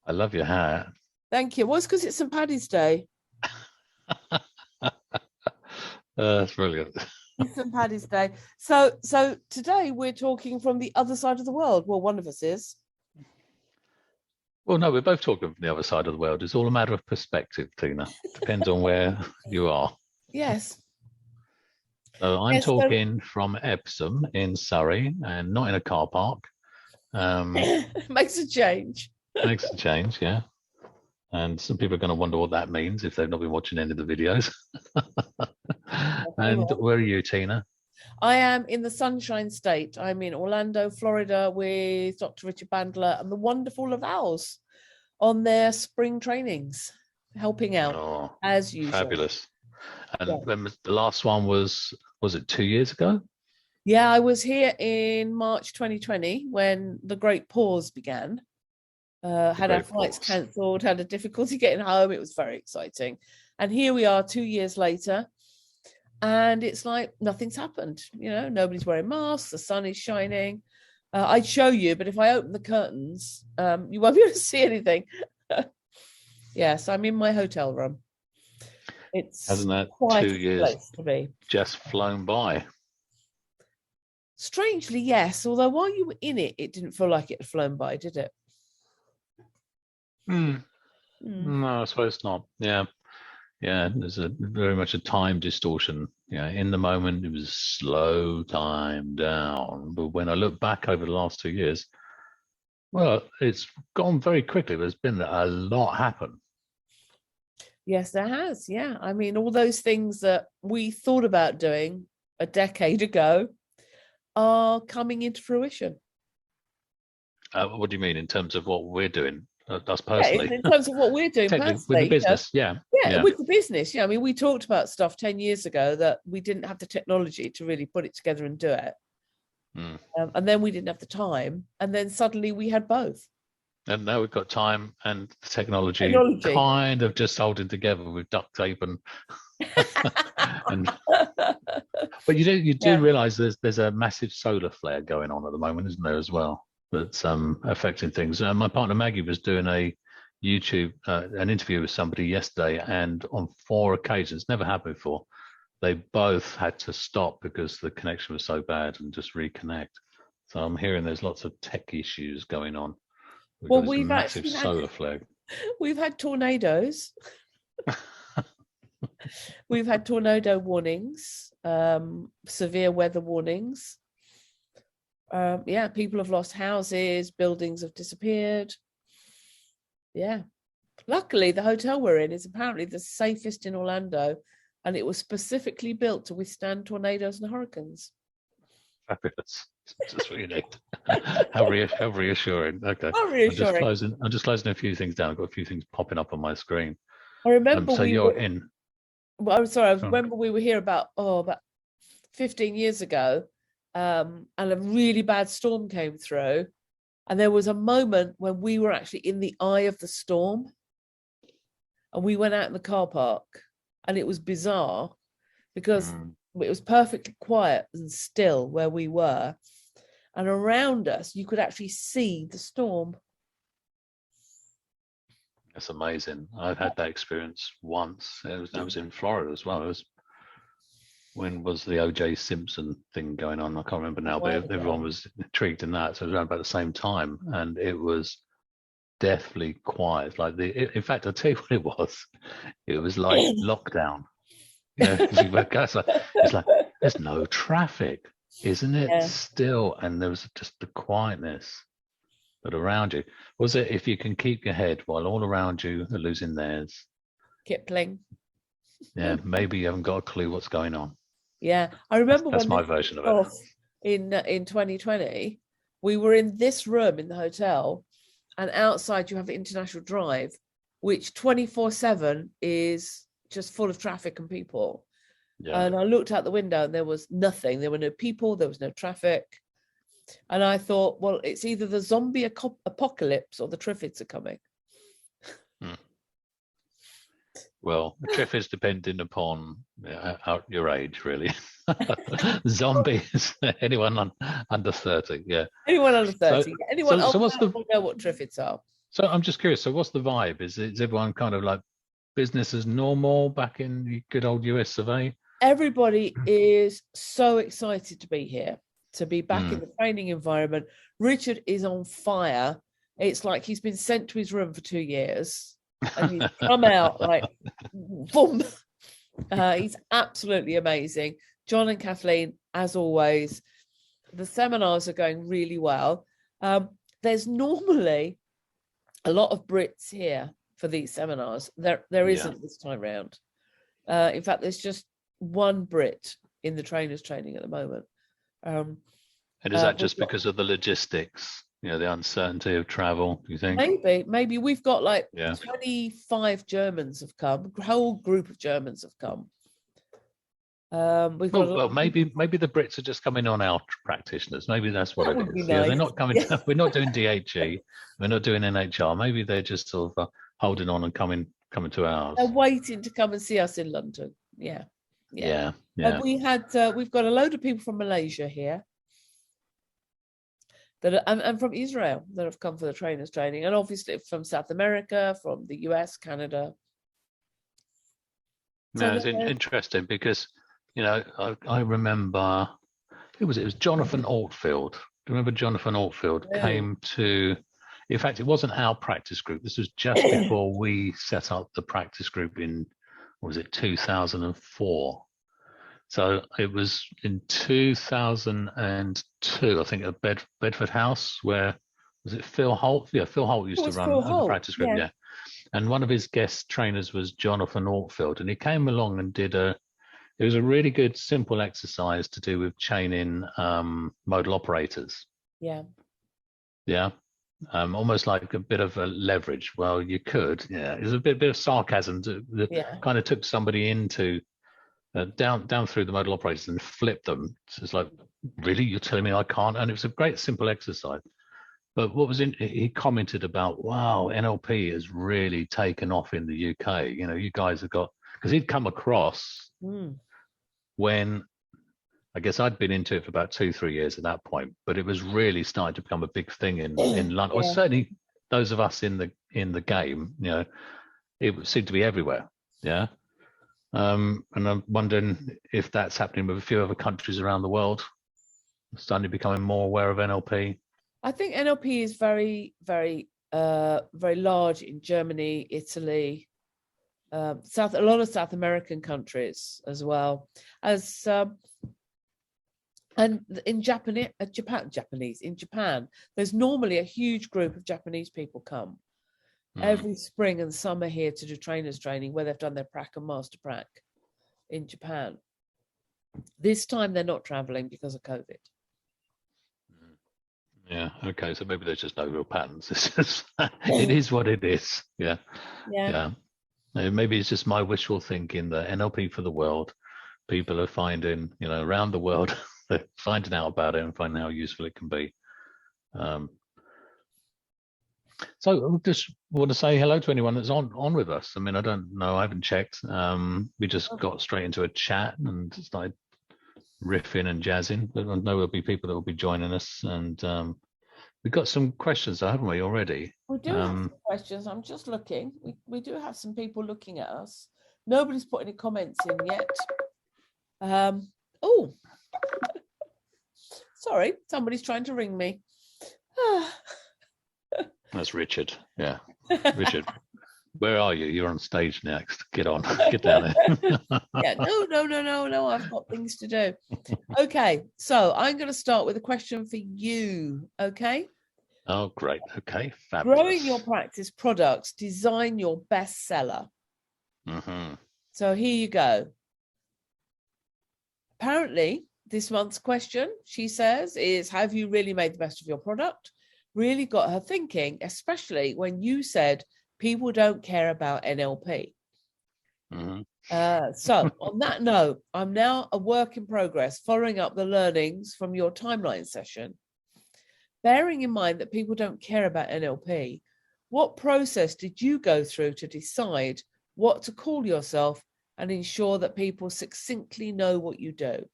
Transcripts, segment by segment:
I love your hat. Thank you. Well, it's because it's St. Paddy's Day. That's brilliant. It's St. Paddy's Day. So today we're talking from the other side of the world. Well, one of us is. Well, no, we're both talking from the other side of the world. It's all a matter of perspective, Tina. Depends on where you are. Yes. So I'm talking from Epsom in Surrey, and not in a car park. Makes a change. Makes a change, yeah. And some people are going to wonder what that means if they've not been watching any of the videos. And where are you, Tina? I am in the Sunshine State. I'm in Orlando, Florida, with Dr. Richard Bandler and the wonderful Lavals on their spring trainings, helping out as usual. Fabulous. And when the last one was it 2 years ago? Yeah, I was here in March 2020 when the great pause began. Had our flights cancelled, had a difficulty getting home. It was very exciting. And here we are 2 years later. And it's like nothing's happened. You know, nobody's wearing masks. The sun is shining. I'd show you, but if I open the curtains, you won't be able to see anything. Yes, I'm in my hotel room. Hasn't that quite 2 years place to be. Just flown by? Strangely, yes. Although while you were in it, it didn't feel like it had flown by, did it? No, I suppose not. Yeah. There's very much a time distortion. Yeah, in the moment it was slow time down, but when I look back over the last 2 years, well, it's gone very quickly. There's been a lot happen. Yes, there has. Yeah, I mean, all those things that we thought about doing a decade ago are coming into fruition. What do you mean in terms of what we're doing? Us personally, in terms of what we're doing personally with the business, with the business. I mean, we talked about stuff 10 years ago that we didn't have the technology to really put it together and do it, and then we didn't have the time, and then suddenly we had both. And now we've got time and technology. Kind of just holding together with duct tape and. But you do realise there's a massive solar flare going on at the moment, isn't there, as well? That's affecting things. My partner Maggie was doing a YouTube, an interview with somebody yesterday, and on 4 occasions, never happened before, they both had to stop because the connection was so bad and just reconnect. So I'm hearing there's lots of tech issues going on. Well, we've actually had solar flare. We've had tornadoes. We've had tornado warnings, severe weather warnings. People have lost houses, buildings have disappeared. Yeah. Luckily, the hotel we're in is apparently the safest in Orlando, and it was specifically built to withstand tornadoes and hurricanes. Fabulous. Just what you need. How reassuring. Okay. How reassuring. I'm just closing a few things down. I've got a few things popping up on my screen. I remember in. Well, I'm sorry. I remember we were here about 15 years ago. And a really bad storm came through, and there was a moment when we were actually in the eye of the storm, and we went out in the car park, and it was bizarre because it was perfectly quiet and still where we were, and around us you could actually see the storm. That's amazing. I've had that experience once. I was in Florida as well. When was the O.J. Simpson thing going on? I can't remember now, but everyone was intrigued in that. So it was around about the same time, and it was deathly quiet. In fact, I'll tell you what it was. It was like lockdown. It's like there's no traffic, isn't it? Yeah. Still, and there was just the quietness. But around you, was it if you can keep your head while all around you are losing theirs? Kipling. Yeah, maybe you haven't got a clue what's going on. Yeah, I remember that's my version of it. In 2020, we were in this room in the hotel, and outside you have International Drive, which 24/7 is just full of traffic and people. Yeah. And I looked out the window and there was nothing. There were no people. There was no traffic. And I thought, well, it's either the zombie apocalypse or the Triffids are coming. Well, the Triffids depending upon your age, really. Zombies, anyone under 30, yeah. Anyone under 30. Anyone older will know what Triffids are. So I'm just curious. So what's the vibe? Is everyone kind of like business as normal back in the good old US of A? Everybody is so excited to be here, to be back in the training environment. Richard is on fire. It's like he's been sent to his room for 2 years and he's come out like, boom. He's absolutely amazing. John and Kathleen, as always, the seminars are going really well. There's normally a lot of Brits here for these seminars. There isn't this time round. In fact, there's just one Brit in the trainers training at the moment. And is that just because of the logistics, the uncertainty of travel, do you think? Maybe we've got like 25 Germans have come, a whole group of Germans have come. We've got maybe the Brits are just coming on our practitioners. Maybe that's what it is. Nice. They're not coming. We're not doing DHE. We're not doing NHR. Maybe they're just sort of holding on and coming to ours. They're waiting to come and see us in London. Yeah. And we've got a load of people from Malaysia here, and from Israel that have come for the trainers training, and obviously from South America, from the US, Canada. No, it's interesting because I remember it was Jonathan Altfield. Do you remember Jonathan Altfield came to? In fact, it wasn't our practice group. This was just before we set up the practice group in, what was it, 2004. So it was in 2002, I think, at Bedford House, where, was it Phil Holt? Yeah, Phil Holt used to run the practice group, yeah. And one of his guest trainers was Jonathan Altfield, and he came along and it was a really good, simple exercise to do with chaining modal operators. Yeah. Yeah. Almost like a bit of a leverage. Well, you could, it was a bit of sarcasm that kind of took somebody into down through the modal operators and flipped them. So it's like, really, you're telling me I can't? And it was a great simple exercise. But he commented about, wow, NLP has really taken off in the UK. You guys have got, because he'd come across when, I guess I'd been into it for about 2-3 years at that point, but it was really starting to become a big thing in London. Well, certainly those of us in the game, it seemed to be everywhere. Yeah. And I'm wondering if that's happening with a few other countries around the world, starting to becoming more aware of NLP. I think NLP is very, very, very large in Germany, Italy, a lot of South American countries as well as. And in Japan, there's normally a huge group of Japanese people come every spring and summer here to do trainers training, where they've done their prac and master prac in Japan. This time they're not traveling because of COVID. Yeah. Okay. So maybe there's just no real patterns. It's just, it is what it is. Yeah. Maybe it's just my wishful thinking that NLP for the world, people are finding, around the world, they're finding out about it and finding how useful it can be. So I just want to say hello to anyone that's on with us. I mean, I don't know, I haven't checked. We just got straight into a chat and started riffing and jazzing, but I know there'll be people that will be joining us, and we've got some questions, haven't we, already? We do have some questions. I'm just looking. We do have some people looking at us. Nobody's put any comments in yet. Oh, sorry, somebody's trying to ring me. That's Richard. Yeah, Richard. Where are you? You're on stage next. Get on. Get down there. Yeah. No. I've got things to do. Okay. So I'm going to start with a question for you. Okay. Oh, great. Okay. Fabulous. Growing your practice products, design your bestseller. So here you go. Apparently, this month's question, she says, is have you really made the best of your product? Really got her thinking, especially when you said people don't care about NLP. So on that note, I'm now a work in progress, following up the learnings from your timeline session. Bearing in mind that people don't care about NLP, what process did you go through to decide what to call yourself and ensure that people succinctly know what you do?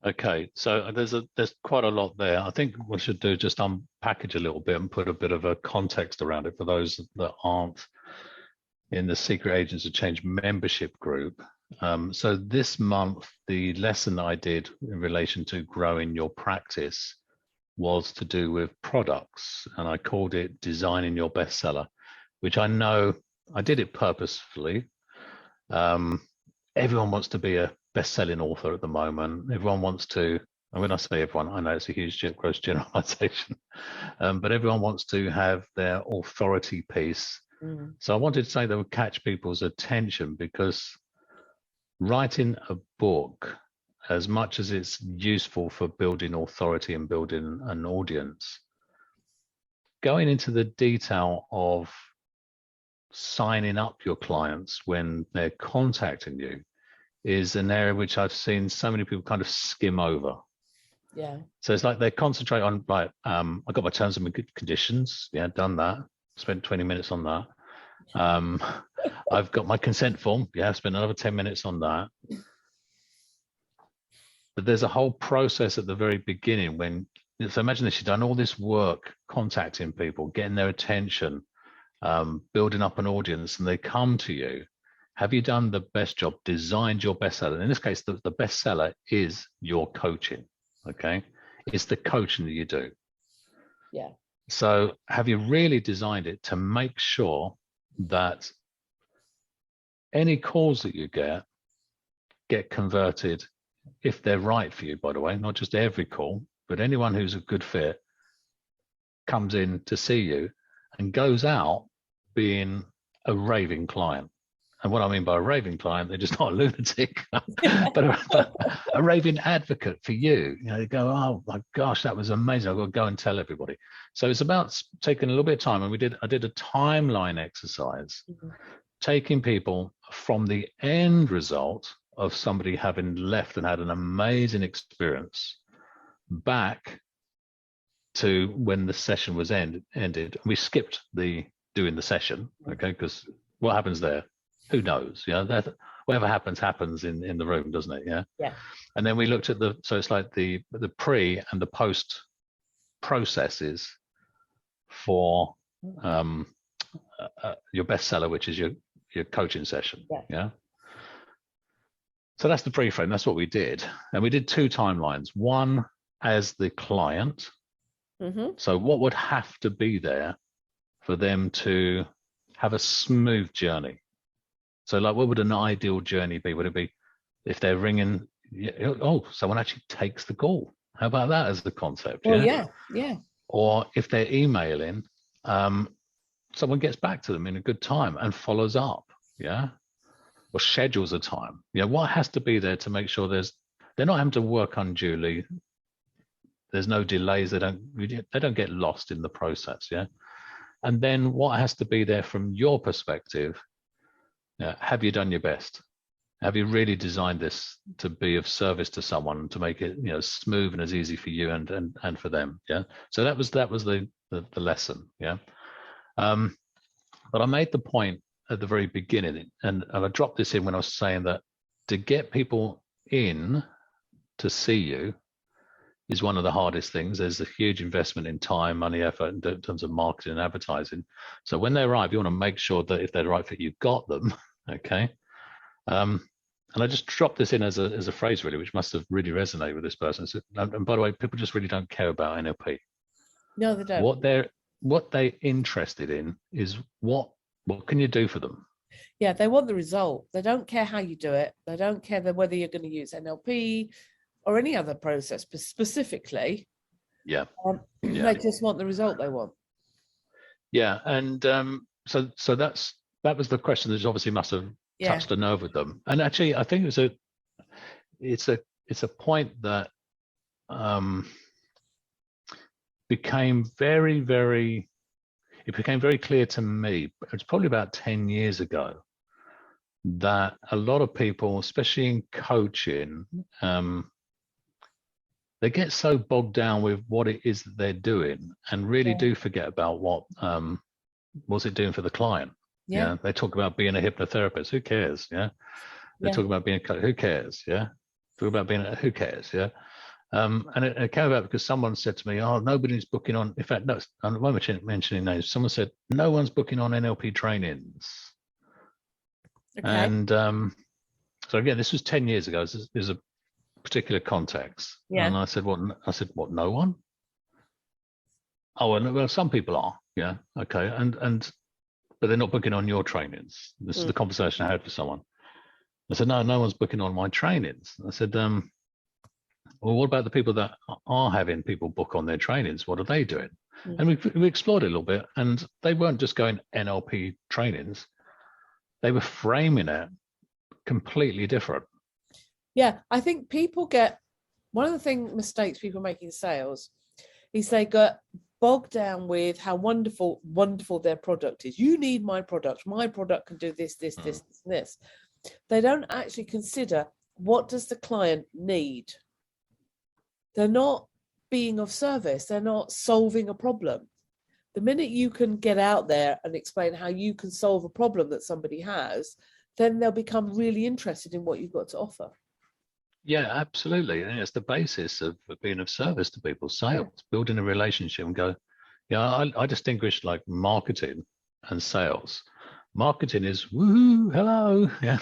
Okay, so there's quite a lot there. I think what we should do is just unpackage a little bit and put a bit of a context around it for those that aren't in the Secret Agents of Change membership group. So this month, the lesson I did in relation to growing your practice was to do with products, and I called it Designing Your Bestseller, which I know I did it purposefully. Everyone wants to be a best-selling author at the moment. Everyone wants to, and when I say everyone, I know it's a huge gross generalization, but everyone wants to have their authority piece. So I wanted to say that would catch people's attention, because writing a book, as much as it's useful for building authority and building an audience, going into the detail of signing up your clients when they're contacting you is an area which I've seen so many people kind of skim over. Yeah. So it's like they concentrate on, like, I got my terms and conditions. Yeah, done that. Spent 20 minutes on that. I've got my consent form. Yeah, I've spent another 10 minutes on that. But there's a whole process at the very beginning when, so imagine this, you've done all this work contacting people, getting their attention, building up an audience, and they come to you. Have you done the best job, designed your bestseller? In this case, the bestseller is your coaching, okay? It's the coaching that you do. Yeah. So have you really designed it to make sure that any calls that you get converted, if they're right for you, by the way, not just every call, but anyone who's a good fit comes in to see you and goes out being a raving client. And what I mean by a raving client, they're just not a lunatic, but a raving advocate for you. You know, they go, oh my gosh, that was amazing. I've got to go and tell everybody. So it's about taking a little bit of time. And I did a timeline exercise, taking people from the end result of somebody having left and had an amazing experience back to when the session was ended. We skipped doing the session, okay, because what happens there? Who knows? You know, that whatever happens in the room, doesn't it? Yeah. Yeah. And then we looked at so it's like the pre and the post processes for your bestseller, which is your coaching session. Yeah. So that's the pre-frame. That's what we did, and we did 2 timelines. One as the client. So what would have to be there for them to have a smooth journey? So like, what would an ideal journey be? Would it be if they're ringing, someone actually takes the call? How about that as the concept? Well, yeah. Or if they're emailing, someone gets back to them in a good time and follows up, yeah? Or schedules a time. Yeah, what has to be there to make sure they're not having to work unduly. There's no delays. They don't get lost in the process, yeah? And then what has to be there from your perspective? Have you done your best? Have you really designed this to be of service to someone, to make it, you know, smooth and as easy for you and for them? Yeah. So that was the lesson. Yeah. But I made the point at the very beginning, and I dropped this in when I was saying that to get people in to see you is one of the hardest things. There's a huge investment in time, money, effort in terms of marketing and advertising. So when they arrive, you want to make sure that if they're the right fit, you've got them. Okay. And I just dropped this in as a phrase, really, which must have really resonated with this person. So, and by the way, people just really don't care about NLP. No, they don't. What they're interested in is what can you do for them? Yeah, they want the result. They don't care how you do it. They don't care whether you're going to use NLP or any other process specifically. Yeah. They just want the result they want. Yeah. And so that was the question that obviously must have touched a nerve with them. And actually, I think it's a point that became very, very, it became very clear to me. It's probably about 10 years ago that a lot of people, especially in coaching, they get so bogged down with what it is that they're doing and really do forget about what's it doing for the client. Yeah. They talk about being a hypnotherapist. Who cares? Yeah. They talk about being a coach. Who cares? Yeah. Talk about being who cares? Yeah. And it came about because someone said to me, "Oh, nobody's booking on." In fact, no, I won't mention names. Someone said, "No one's booking on NLP trainings." Okay. And so again, this was 10 years ago. There's a particular context. Yeah. And I said, "What?" I said, "What? No one?" Oh, well, some people are. Yeah. Okay. But they're not booking on your trainings. This is the conversation I had with someone. I said, no one's booking on my trainings. I said, well, what about the people that are having people book on their trainings? What are they doing? And we explored it a little bit, and they weren't just going NLP trainings. They were framing it completely different. Yeah, I think people get, one of the mistakes people make in sales is they get bogged down with how wonderful their product is. You need my product. My product can do this, this, this, this. They don't actually consider, what does the client need? They're not being of service. They're not solving a problem. The minute you can get out there and explain how you can solve a problem that somebody has, then they'll become really interested in what you've got to offer. Yeah, absolutely. And it's the basis of being of service to people. Sales, building a relationship, and go, I distinguish like marketing and sales. Marketing is woohoo, hello. Yeah.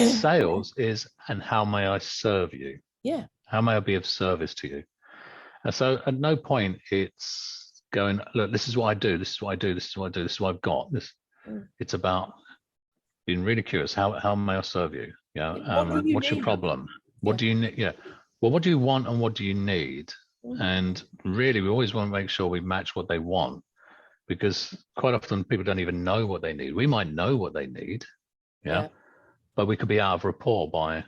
Sales is, and how may I serve you? Yeah. How may I be of service to you? And so at no point it's going, look, this is what I do, this is what I do, this is what I do, this is what I've got. It's about being really curious. How may I serve you? Yeah. What's your problem? What do you need? Yeah. Well, what do you want and what do you need? And really, we always want to make sure we match what they want, because quite often people don't even know what they need. We might know what they need, but we could be out of rapport by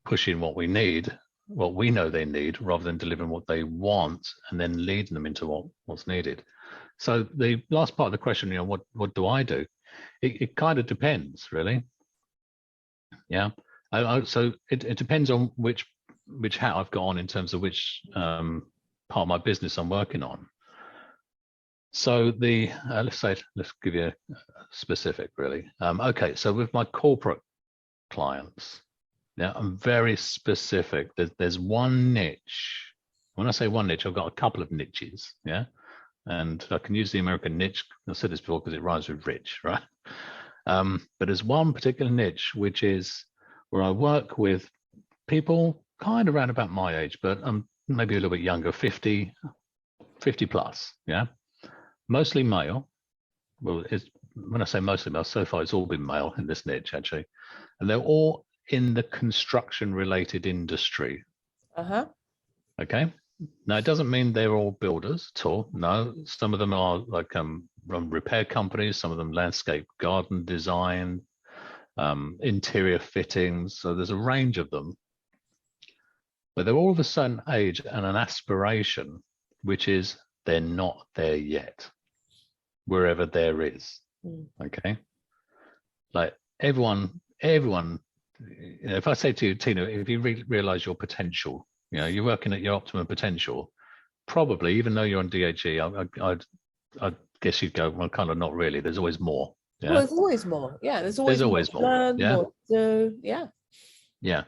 pushing what we need, what we know they need, rather than delivering what they want and then leading them into what's needed. So the last part of the question, what do I do? It kind of depends, really. Yeah. So it depends on which hat I've got on in terms of which part of my business I'm working on. So let's give you a specific, really. Okay, so with my corporate clients, I'm very specific. There's one niche. When I say one niche, I've got a couple of niches, and I can use the American niche. I've said this before because it rhymes with rich, right? But there's one particular niche, which is where I work with people kind of around about my age, but maybe a little bit younger, 50 plus, mostly male. Well, when I say mostly male, so far it's all been male in this niche, actually. And they're all in the construction-related industry. Okay. Now, it doesn't mean they're all builders at all. No, some of them are like run repair companies, some of them landscape garden design, interior fittings. So there's a range of them. But they're all of a certain age and an aspiration, which is they're not there yet, wherever there is. Okay. Like everyone, if I say to you, Tina, if you realize your potential, you're working at your optimum potential, probably, even though you're on DHE, I'd guess you'd go, well, kind of not really. There's always more. Yeah. Well, there's always more. Yeah. There's always more. Learn, more to do. Yeah. Yeah.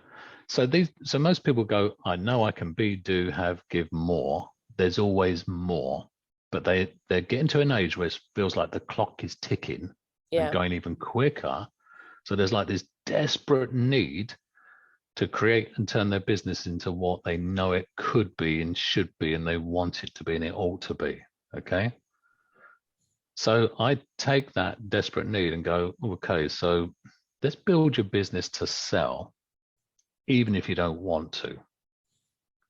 So most people go, I know I can be, do, have, give more. There's always more, but they're getting to an age where it feels like the clock is ticking and going even quicker. So there's like this desperate need to create and turn their business into what they know it could be and should be, and they want it to be and it ought to be. Okay. So I take that desperate need and go, okay, so let's build your business to sell, even if you don't want to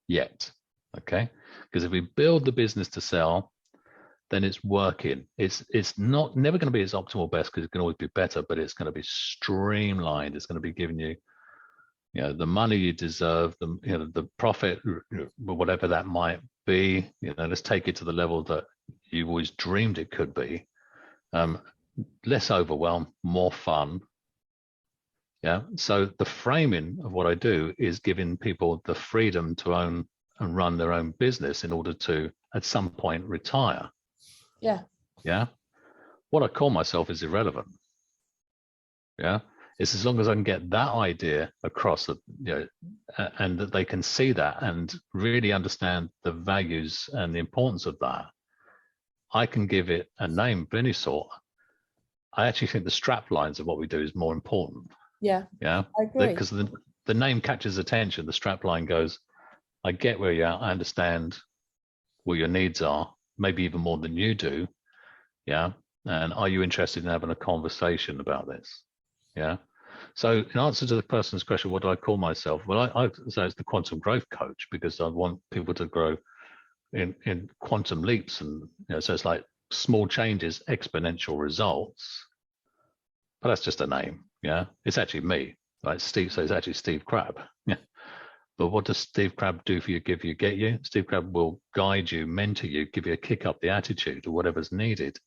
yet. Okay. Because if we build the business to sell, then it's working. It's never going to be its optimal best, because it can always be better, but it's going to be streamlined. It's going to be giving you, the money you deserve, the profit, whatever that might be. Let's take it to the level that you've always dreamed it could be. Less overwhelm, more fun. Yeah. So the framing of what I do is giving people the freedom to own and run their own business in order to, at some point, retire. Yeah. Yeah. What I call myself is irrelevant. Yeah. It's as long as I can get that idea across, and that they can see that and really understand the values and the importance of that, I can give it a name of any sort. I actually think the strap lines of what we do is more important. Yeah. Yeah. I agree. Because the name catches attention. The strap line goes, I get where you're at. I understand what your needs are, maybe even more than you do. Yeah. And are you interested in having a conversation about this? Yeah. So in answer to the person's question, what do I call myself? Well, I say it's the quantum growth coach, because I want people to grow in quantum leaps. And so it's like small changes, exponential results. But that's just a name. Yeah. It's actually me. Right. Steve. So it's actually Steve Crabb. Yeah. But what does Steve Crabb do for you, give you, get you? Steve Crabb will guide you, mentor you, give you a kick up the attitude or whatever's needed,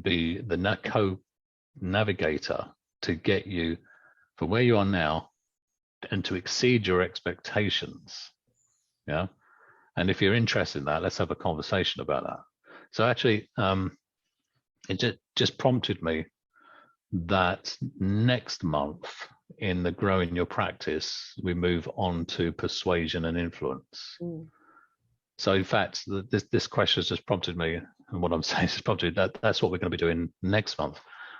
be the co-navigator to get you from where you are now and to exceed your expectations. Yeah. And if you're interested in that, let's have a conversation about that. So actually, it just prompted me that next month in the Growing Your Practice, we move on to persuasion and influence. So in fact, this question has just prompted me, and what I'm saying is prompted that's what we're going to be doing next month.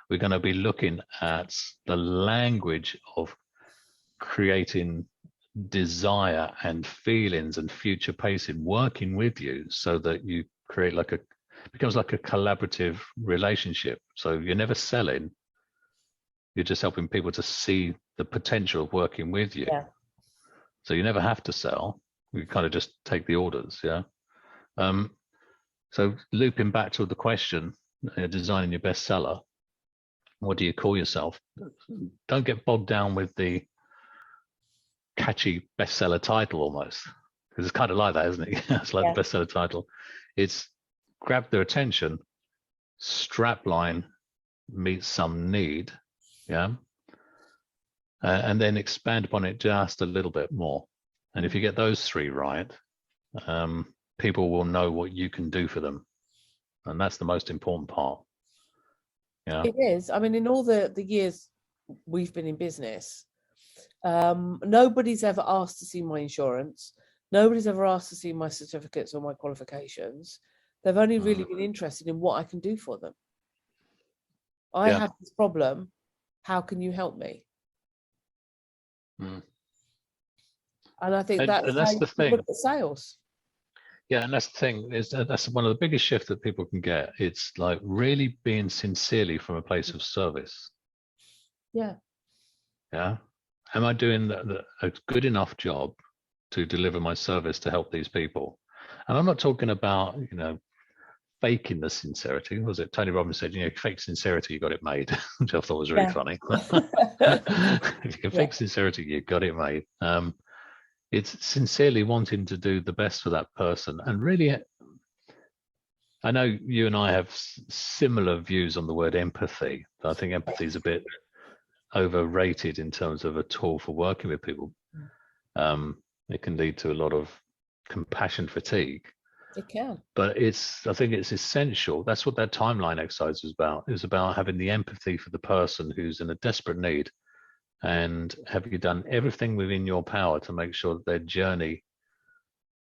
We're going to be looking at the language of creating desire and feelings and future pacing, working with you so that you create becomes like a collaborative relationship. So you're never selling. You're just helping people to see the potential of working with you. Yeah. So you never have to sell. You kind of just take the orders. Yeah. So looping back to the question, designing your bestseller, what do you call yourself? Don't get bogged down with the catchy bestseller title almost, because it's kind of like that, isn't it? It's like the bestseller title. It's grab their attention, strapline meets some need. Yeah. And then expand upon it just a little bit more. And if you get those three right, people will know what you can do for them. And that's the most important part. Yeah. It is. I mean, in all the years we've been in business, nobody's ever asked to see my insurance. Nobody's ever asked to see my certificates or my qualifications. They've only really been interested in what I can do for them. I have this problem. How can you help me? And I think that's the thing. Look at sales. Yeah, and that's the thing, is that's one of the biggest shifts that people can get. It's like really being sincerely from a place of service. Yeah. Yeah. Am I doing a good enough job to deliver my service to help these people? And I'm not talking about, faking the sincerity. Was it Tony Robbins said, fake sincerity, you got it made, which I thought was really funny. If you can fake sincerity, you got it made. It's sincerely wanting to do the best for that person. And really, I know you and I have similar views on the word empathy. I think empathy is a bit overrated in terms of a tool for working with people. It can lead to a lot of compassion fatigue. It can. But I think it's essential. That's what that timeline exercise was about. It was about having the empathy for the person who's in a desperate need. And have you done everything within your power to make sure that their journey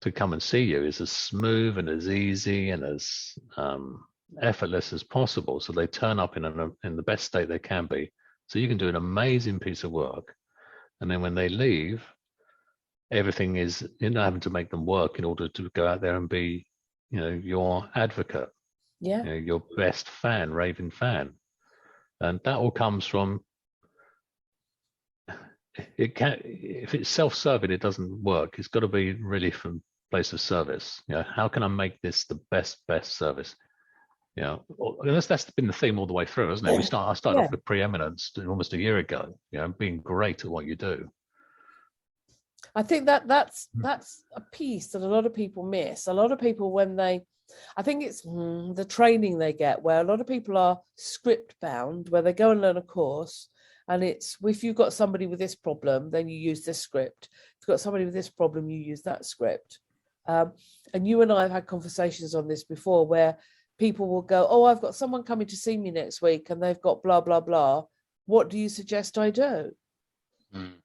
to come and see you is as smooth and as easy and as effortless as possible, so they turn up in the best state they can be, so you can do an amazing piece of work. And then when they leave, everything is, you're not having to make them work in order to go out there and be, your advocate, your best fan, raving fan. And that all comes from, if it's self-serving, it doesn't work. It's got to be really from a place of service. How can I make this the best service? That's been the theme all the way through, hasn't it? I started off with preeminence almost a year ago, being great at what you do. I think that's a piece that a lot of people miss. A lot of people, I think it's the training they get, where a lot of people are script bound, where they go and learn a course, and it's, if you've got somebody with this problem, then you use this script. If you've got somebody with this problem, you use that script. And you and I have had conversations on this before, where people will go, oh, I've got someone coming to see me next week and they've got blah, blah, blah. what do you suggest I do?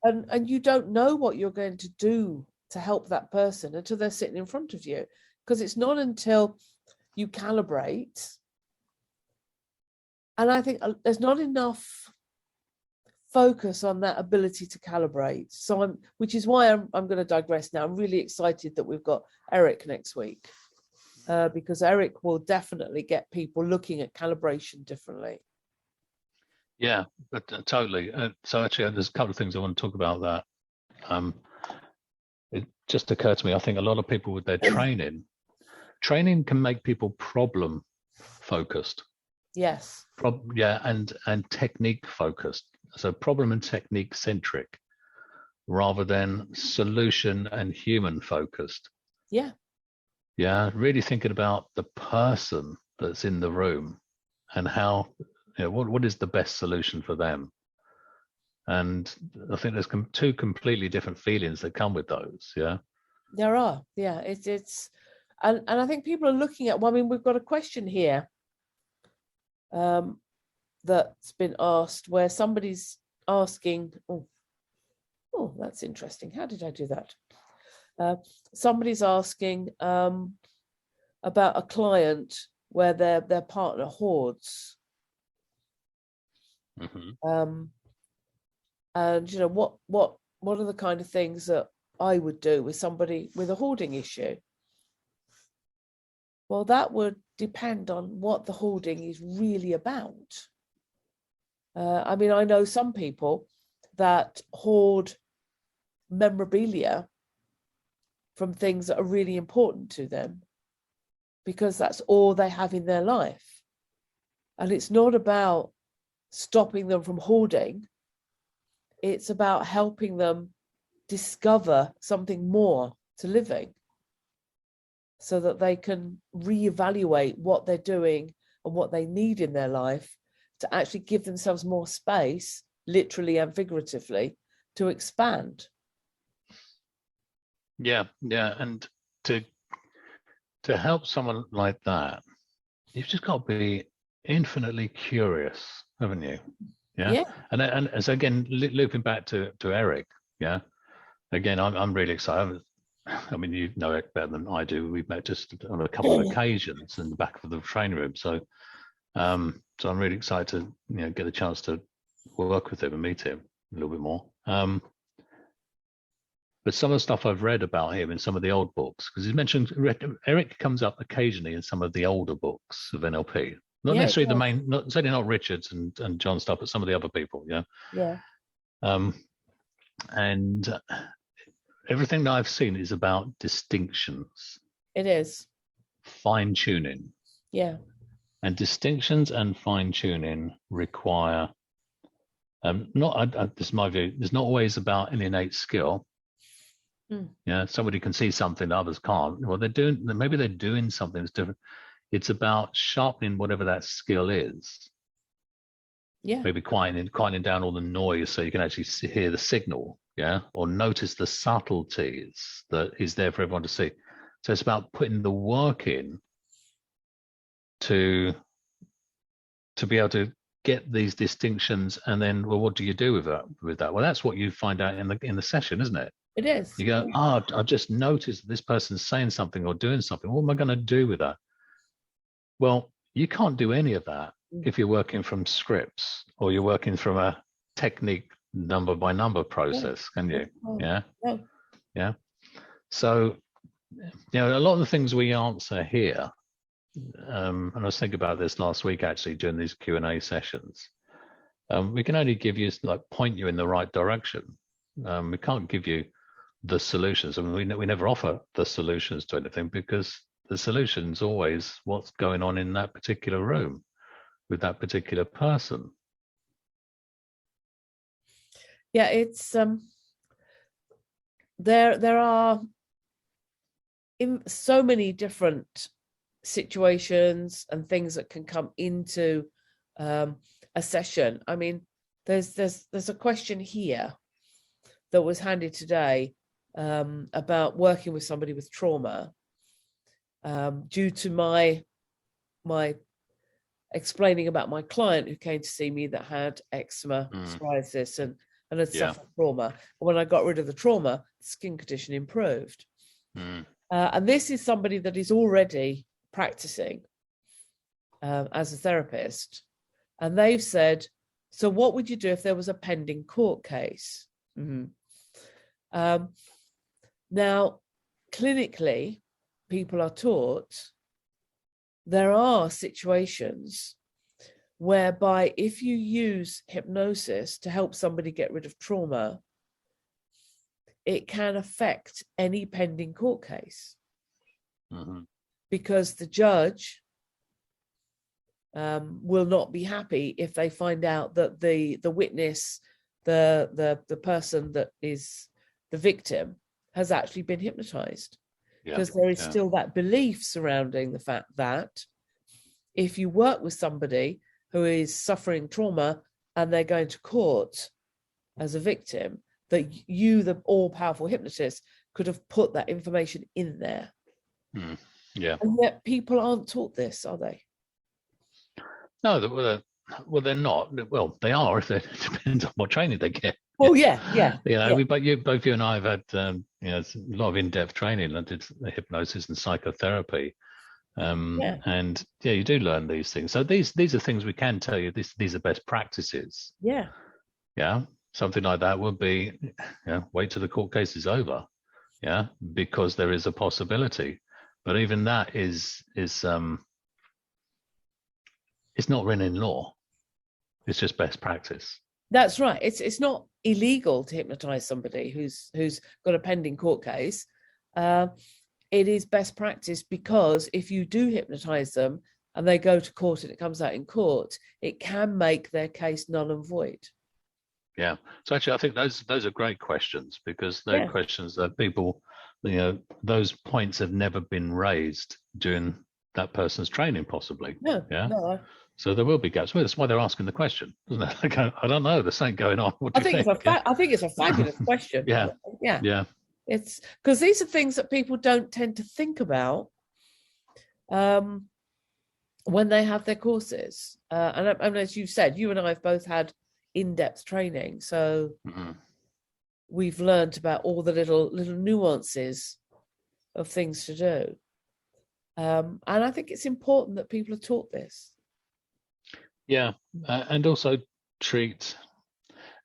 And you don't know what you're going to do to help that person until they're sitting in front of you, because it's not until you calibrate. And I think there's not enough focus on that ability to calibrate. So which is why I'm going to digress now. I'm really excited that we've got Eric next week, because Eric will definitely get people looking at calibration differently. Yeah, but totally. So actually, there's a couple of things I want to talk about that. It just occurred to me, I think a lot of people with their training can make people problem focused. Yes. And technique focused. So problem and technique centric rather than solution and human focused. Yeah. Yeah. Really thinking about the person that's in the room and how, what is the best solution for them? And I think there's two completely different feelings that come with those. Yeah. There are. Yeah. It's and I think people are looking at, well, I mean, we've got a question here that's been asked where somebody's asking, oh, that's interesting. How did I do that? Somebody's asking about a client where their partner hoards. Mm-hmm. And what are the kind of things that I would do with somebody with a hoarding issue? Well, that would depend on what the hoarding is really about. I mean, I know some people that hoard memorabilia from things that are really important to them because that's all they have in their life. And it's not about stopping them from hoarding. It's about helping them discover something more to living so that they can reevaluate what they're doing and what they need in their life to actually give themselves more space, literally and figuratively, to expand. Yeah. And to help someone like that, you've just got to be infinitely curious, haven't you? Yeah. And so again, looping back to Eric, yeah. Again, I'm really excited. I mean, you know Eric better than I do. We've met just on a couple of occasions in the back of the training room. So I'm really excited to get a chance to work with him and meet him a little bit more. But some of the stuff I've read about him in some of the old books, because he's mentioned Eric comes up occasionally in some of the older books of NLP. Not necessarily the main, certainly not Richard's and John stuff, but some of the other people. Yeah. And everything that I've seen is about distinctions. It is. Fine tuning. Yeah. And distinctions and fine tuning require, this is my view, it's not always about an innate skill. Yeah, somebody can see something that others can't. Well, maybe they're doing something that's different. It's about sharpening whatever that skill is. Yeah. Maybe quieting down all the noise so you can actually hear the signal. Yeah. Or notice the subtleties that is there for everyone to see. So it's about putting the work in to be able to get these distinctions, and then, well, what do you do with that? Well, that's what you find out in the session, isn't it? It is. You go, I've just noticed this person's saying something or doing something. What am I going to do with that? Well, you can't do any of that if you're working from scripts or you're working from a technique number by number process, can you? Yeah. So, a lot of the things we answer here, and I was thinking about this last week actually during these Q&A sessions, we can only give you, point you in the right direction. We can't give you the solutions. I mean, we never offer the solutions to anything, because the solution's always what's going on in that particular room with that particular person. Yeah, it's there are in so many different situations and things that can come into a session. I mean, there's a question here that was handed today about working with somebody with trauma due to my explaining about my client who came to see me that had eczema, psoriasis, and had suffered trauma. And when I got rid of the trauma, the skin condition improved. And this is somebody that is already practicing as a therapist. And they've said, so what would you do if there was a pending court case? Now, clinically, people are taught there are situations whereby if you use hypnosis to help somebody get rid of trauma, it can affect any pending court case. Because the judge will not be happy if they find out that the witness, the person that is the victim, has actually been hypnotized. Because there is still that belief surrounding the fact that if you work with somebody who is suffering trauma and they're going to court as a victim, that you, the all-powerful hypnotist, could have put that information in there. And yet people aren't taught this, are they? No, well, they're not. Well, they are if it depends on what training they get. Oh yeah. Both you and I have had a lot of in-depth training. I did hypnosis and psychotherapy, and you do learn these things. So these are things we can tell you. These are best practices. Something like that would be, wait till the court case is over, because there is a possibility. But even that is it's not written in law. It's just best practice. That's right. It's not illegal to hypnotize somebody who's got a pending court case. It is best practice, because if you do hypnotize them and they go to court and it comes out in court, it can make their case null and void. Yeah. So actually, I think those are great questions, because they're questions that people, those points have never been raised during that person's training, possibly. No. So there will be gaps. Well, that's why they're asking the question, isn't it? I don't know. There's something going on. What do you think? I think it's a fabulous question. Yeah. It's because these are things that people don't tend to think about when they have their courses. And as you said, you and I have both had in-depth training, so we've learned about all the little nuances of things to do. And I think it's important that people are taught this. Yeah, and also treat.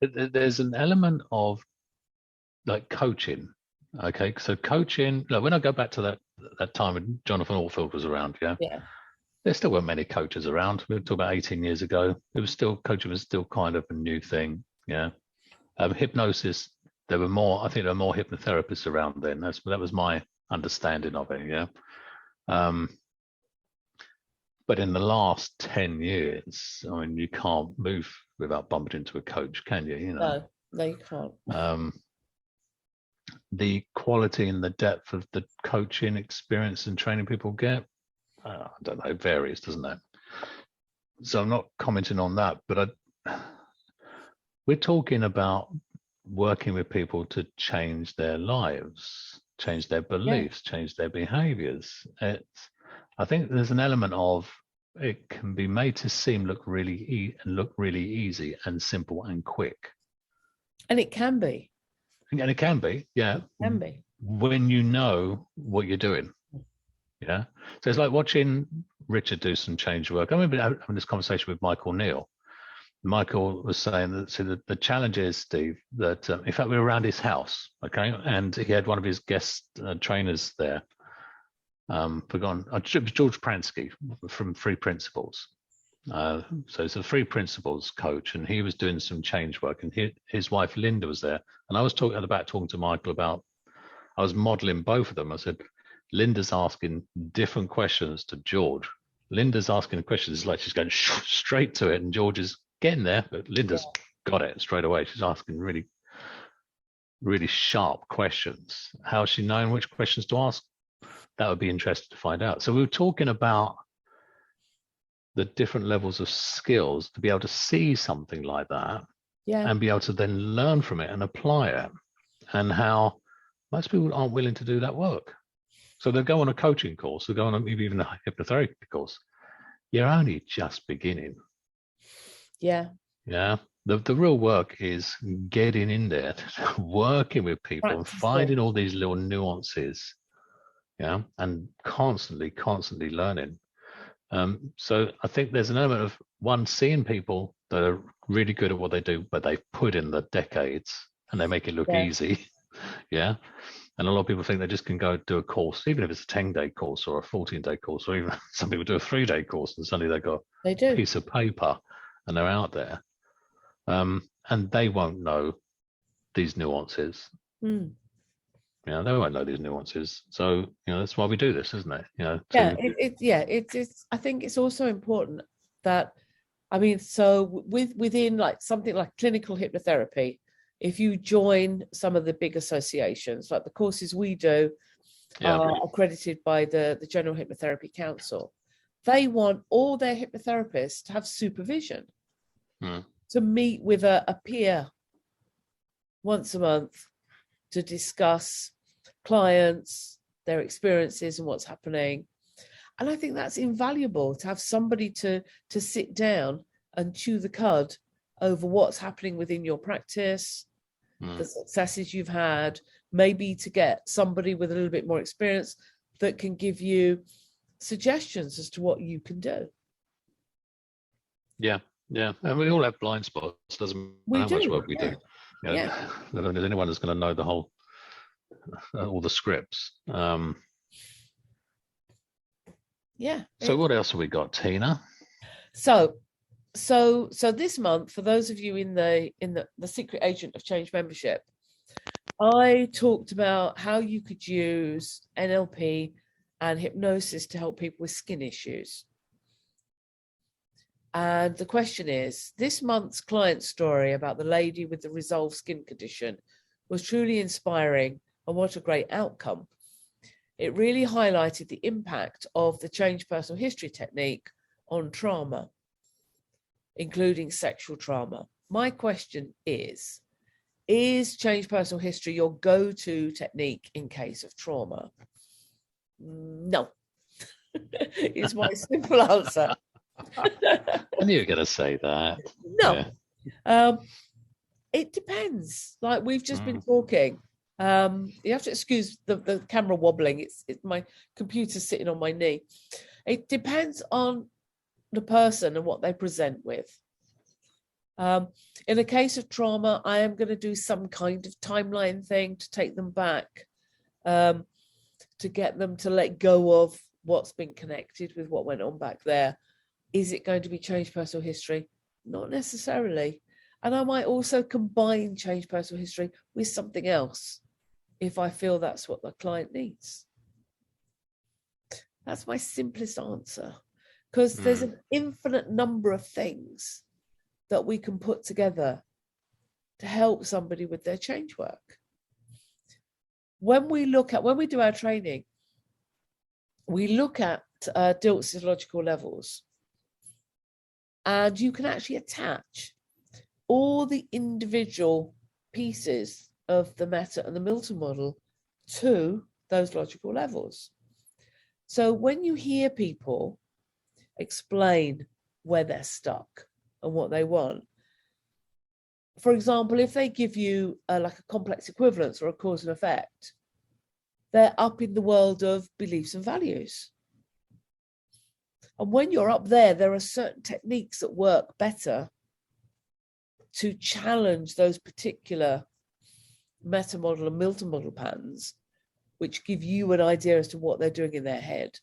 There's an element of like coaching. Okay, so coaching. Like when I go back to that time when Jonathan Allfield was around, there still weren't many coaches around. We were talking about 18 years ago. Coaching was still kind of a new thing. Hypnosis. There were more. I think there were more hypnotherapists around then. That was my understanding of it. But in the last 10 years, I mean, you can't move without bumping into a coach, can you? No, you can't. The quality and the depth of the coaching experience and training people get, I don't know, it varies, doesn't it? So I'm not commenting on that, but we're talking about working with people to change their lives, change their beliefs, change their behaviors. I think there's an element of it can be made to look really easy and simple and quick. And it can be. And it can be, It can be. When you know what you're doing. So it's like watching Richard do some change work. I remember having this conversation with Michael Neal. Michael was saying that the challenge is, Steve, that in fact we were around his house, and he had one of his guest trainers there. Forgotten. It was George Pransky from Free Principles. So it's a Free Principles coach, and he was doing some change work, and his wife Linda was there. And I was talking to Michael about, I was modeling both of them. I said, Linda's asking different questions to George. Linda's asking the questions, it's like she's going straight to it, and George is getting there, but Linda's got it straight away. She's asking really, really sharp questions. How's she knowing which questions to ask? That would be interesting to find out. So we were talking about the different levels of skills to be able to see something like that and be able to then learn from it and apply it, and how most people aren't willing to do that work. So they'll go on a coaching course, they'll go on maybe even a hypnotherapy course, you're only just beginning. Yeah. Yeah. The real work is getting in there, working with people and finding all these little nuances. Yeah. And constantly learning. So I think there's an element of one, seeing people that are really good at what they do, but they've put in the decades and they make it look easy. Yeah. And a lot of people think they just can go do a course, even if it's a 10-day course or a 14-day course, or even some people do a 3-day course and suddenly they've got a piece of paper and they're out there. And they won't know these nuances. Mm. You know, they won't know these nuances. So, you know, that's why we do this, isn't it? You know, it's I think it's also important that, I mean, so within like something like clinical hypnotherapy, if you join some of the big associations, like the courses we do are accredited by the General Hypnotherapy Council, they want all their hypnotherapists to have supervision, to meet with a peer once a month to discuss clients, their experiences and what's happening. And I think that's invaluable, to have somebody to sit down and chew the cud over what's happening within your practice, the successes you've had, maybe to get somebody with a little bit more experience that can give you suggestions as to what you can do. Yeah. And we all have blind spots. Doesn't matter how much work we do. I don't think there's anyone that's going to know the whole, all the scripts. So what else have we got, Tina? So this month, for those of you in the Secret Agent of Change membership, I talked about how you could use NLP and hypnosis to help people with skin issues. And the question is, this month's client story about the lady with the resolved skin condition was truly inspiring, and what a great outcome. It really highlighted the impact of the Change Personal History technique on trauma, including sexual trauma. My question is Change Personal History your go-to technique in case of trauma? No. Is my simple answer. I knew you were going to say that. No. It depends. Like we've just been talking. You have to excuse the camera wobbling. It's my computer's sitting on my knee. It depends on the person and what they present with. In a case of trauma, I am going to do some kind of timeline thing to take them back, to get them to let go of what's been connected with what went on back there. Is it going to be Change Personal History? Not necessarily. And I might also combine Change Personal History with something else if I feel that's what the client needs. That's my simplest answer, because there's an infinite number of things that we can put together to help somebody with their change work. When we do our training, we look at DILT physiological levels, and you can actually attach all the individual pieces of the Meta and the Milton model to those logical levels. So when you hear people explain where they're stuck and what they want, for example, if they give you like a complex equivalence or a cause and effect, they're up in the world of beliefs and values. And when you're up there, there are certain techniques that work better to challenge those particular Meta model and Milton model patterns, which give you an idea as to what they're doing in their head,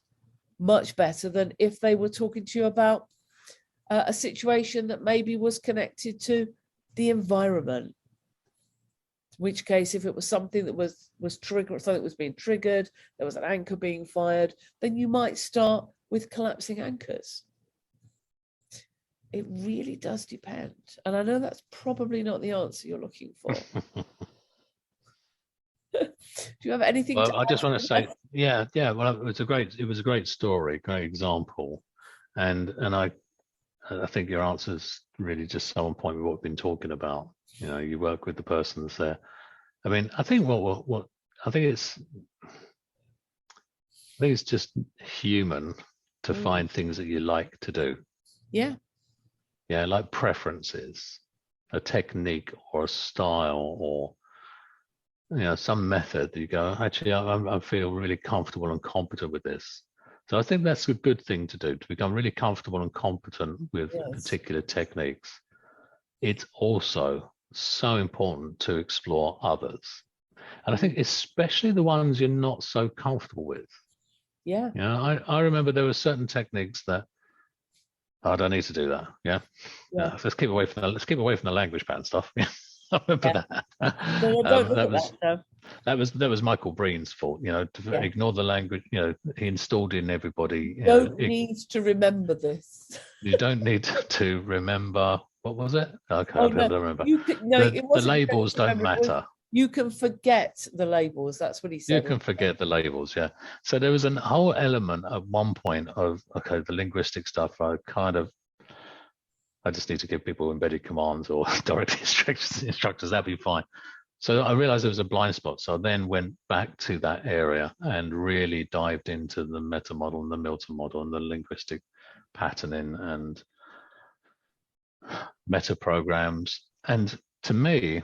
much better than if they were talking to you about a situation that maybe was connected to the environment. In which case, if it was something that was triggered, something that was being triggered, there was an anchor being fired, then you might start with collapsing anchors. It really does depend. And I know that's probably not the answer you're looking for. Do you have anything to I just want to say, well, it was a great story, great example. And I think your answer is really just so on point with what we've been talking about. You know, you work with the person that's there. I mean, I think I think it's just human to find things that you like to do. Yeah. Yeah, like preferences, a technique or a style, or some method that you go, actually, I feel really comfortable and competent with this. So I think that's a good thing to do, to become really comfortable and competent with particular techniques. It's also so important to explore others. And I think especially the ones you're not so comfortable with. Yeah. I remember there were certain techniques that I don't need to do that. Yeah. Let's keep away from the language pattern stuff. Yeah. I remember that. That was Michael Breen's fault, to ignore the language. He installed in everybody. You don't need to remember this. You don't need to remember. What was it? Okay, I don't remember. The labels don't matter. You can forget the labels. That's what he said. You can forget the labels, yeah. So there was a whole element at one point of, the linguistic stuff. I just need to give people embedded commands or direct instructors. That'd be fine. So I realized there was a blind spot. So I then went back to that area and really dived into the meta model and the Milton model and the linguistic patterning and meta programs. And to me,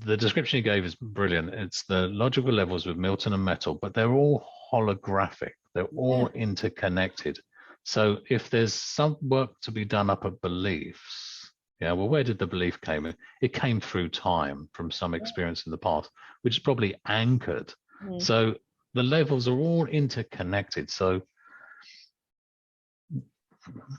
the description you gave is brilliant. It's the logical levels with Milton and Metal, but they're all holographic. They're all interconnected. So if there's some work to be done up at beliefs, where did the belief came in? It came through time from some experience in the past, which is probably anchored. So the levels are all interconnected. So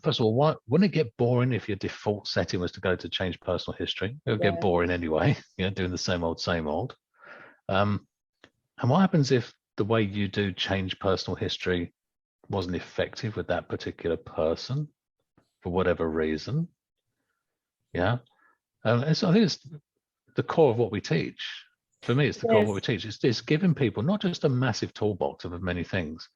first of all, wouldn't it get boring if your default setting was to go to change personal history? It would get boring anyway, doing the same old. And what happens if the way you do change personal history wasn't effective with that particular person for whatever reason? So I think it's the core of what we teach. For me, it's the core of what we teach. It's giving people not just a massive toolbox of many things,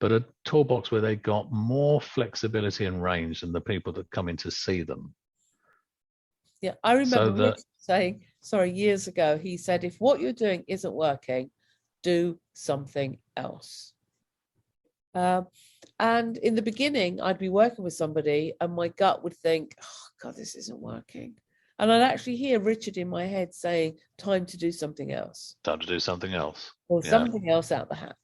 but a toolbox where they got more flexibility and range than the people that come in to see them. Yeah, I remember Rich saying, years ago, he said, if what you're doing isn't working, do something else. And in the beginning, I'd be working with somebody and my gut would think, oh, God, this isn't working. And I'd actually hear Richard in my head saying, time to do something else. Time to do something else. Or something else out the hat.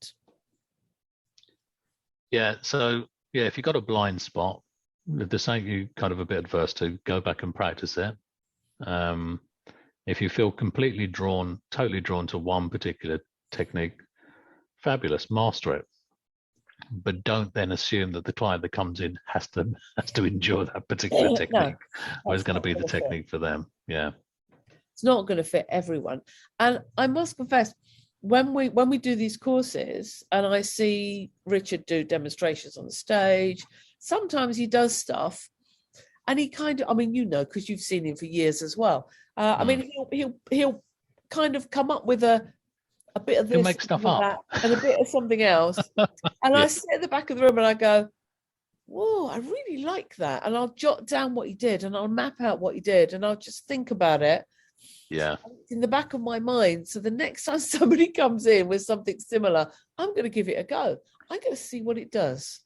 Yeah, so if you've got a blind spot, if there's something you kind of a bit adverse to, go back and practice it. If you feel totally drawn to one particular technique, fabulous, master it. But don't then assume that the client that comes in has to endure that particular technique, or it's going to be the technique for them. Yeah, it's not going to fit everyone. And I must confess, when we do these courses and I see Richard do demonstrations on the stage, sometimes he does stuff and he kind of, because you've seen him for years as well. He'll kind of come up with a bit of this, he'll make stuff up, and a bit of something else. And I sit at the back of the room and I go, whoa, I really like that. And I'll jot down what he did and I'll map out what he did and I'll just think about it. Yeah. It's in the back of my mind. So the next time somebody comes in with something similar, I'm going to give it a go. I'm going to see what it does.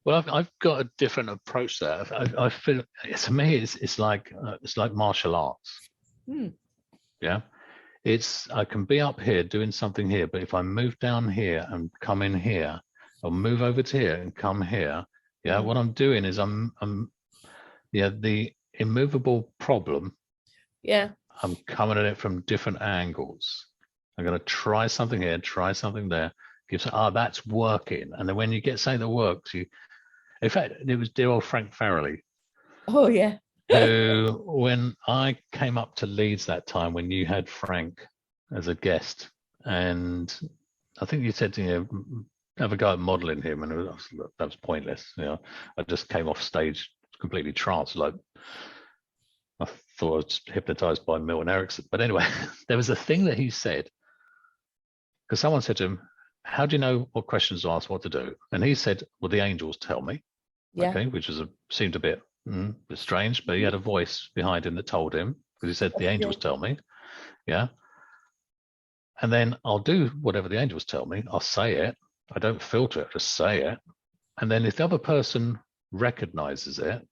Well, I've got a different approach there. I feel, to me, it's like martial arts. Yeah. I can be up here doing something here, but if I move down here and come in here, or move over to here and come here, what I'm doing is I'm the immovable problem. Yeah. I'm coming at it from different angles. I'm going to try something here, try something there. That's working. And then when you get something that works, in fact, it was dear old Frank Farrelly. Oh yeah. Who, when I came up to Leeds that time, when you had Frank as a guest, and I think you said have a go at modeling him, and that was pointless. I just came off stage completely tranced, like I thought I was hypnotized by Milton Erickson. But anyway, there was a thing that he said, because someone said to him, how do you know what questions to ask, what to do? And he said, well, the angels tell me. Okay, which seemed a bit strange, but he had a voice behind him that told him, because he said, the angels tell me. Yeah. And then I'll do whatever the angels tell me. I'll say it. I don't filter it, just say it. And then if the other person recognizes it,